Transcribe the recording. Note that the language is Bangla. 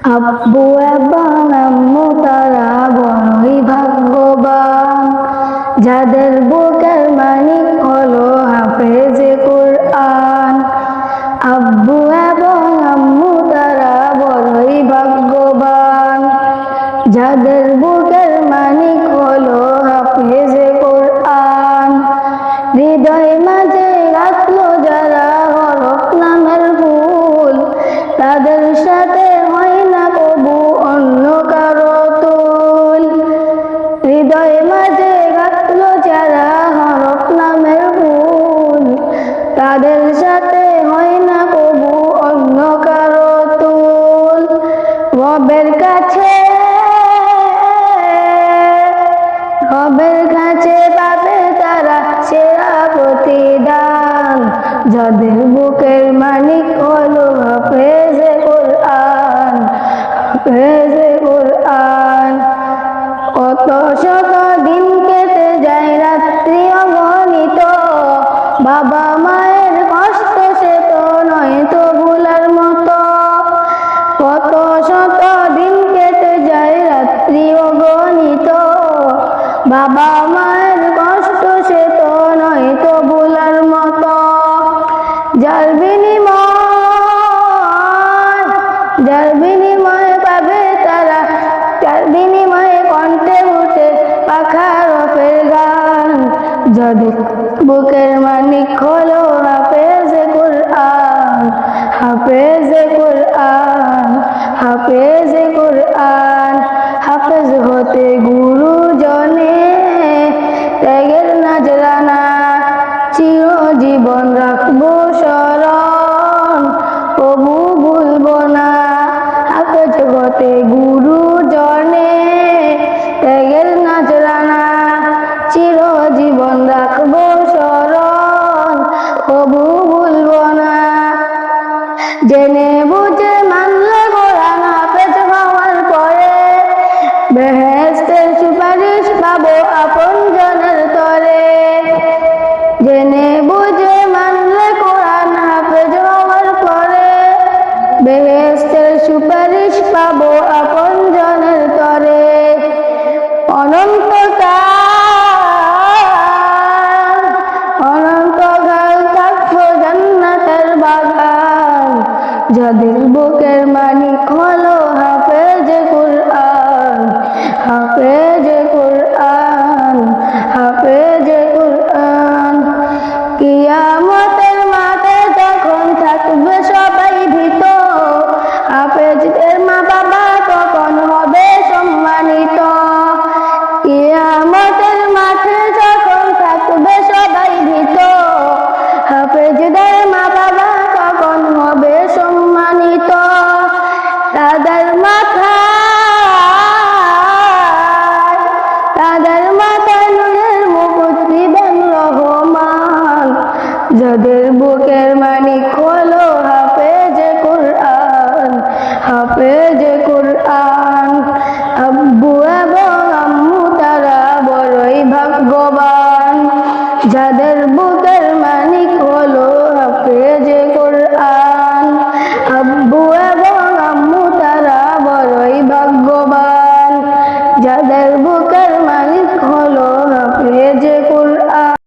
আব্বু এবং আম্মু তারা বড়ই ভাগ্যবান, যাদের বুকের মানিক হলো হাফেজে কুরআন। আব্বু এবং আম্মু তারা বড়ই ভাগ্যবান, যাদের বুকের মানিক হলো হাফেজে কুরআন। হৃদয় মাঝে রাখলো যারা হরফ নামের ফুল, তাদের সাথে হয় না কবু অন্য কারো তুল। হৃদয় মাঝে রাখলো যারা হরফ নামের ফুল, তাদের সাথে হয় না কবু অন্য কারো তুল। রবের কাছে পাবে তারা সেরা প্রতিদান, যাদের বুকের মানিক হলো হাফেজে কুরআন, হাফেজে কুরআন। কত শত দিন কেটে যায় রাত্রি অগণিত, বাবা মায়ের কষ্ট সে তো নয় তো ভুলার মতো। কত শত দিন কেটে যায় রাত্রি অগণিত, বাবা মায়ের কষ্ট সে তো নয় তো ভুলার মতো। যার বিনিময়ে পাবে তারা, যার বিনিময়ে কণ্ঠে উঠে পাখা রফের গান, যাদের বুকের মানিক হলো হাফেজে কুরআন, হাফেজে কুরআন, হাফেজে কুরআন। হাফেজ হতে গুরুজনে ত্যাগের নাজরানা, চিরজীবন রাখবো স্মরণ, কবু ভুলবো না। হাফেজ হতে গুরুজনে ত্যাগের নাজরানা, চিরজীবন রাখবো স্মরণ, কবু ভুলবো না। জেনে বুঝে মানলে কোরআন হাফেজ হওয়ার পরে, বেহেশতের সুপারিশ পাবো আপন জনের তরে। জেনে বুঝে মানলে কোরআন হাফেজ হওয়ার পরে, বেহেশতের সুপারিশ পাবো আপন জনের তরে। অনন্ত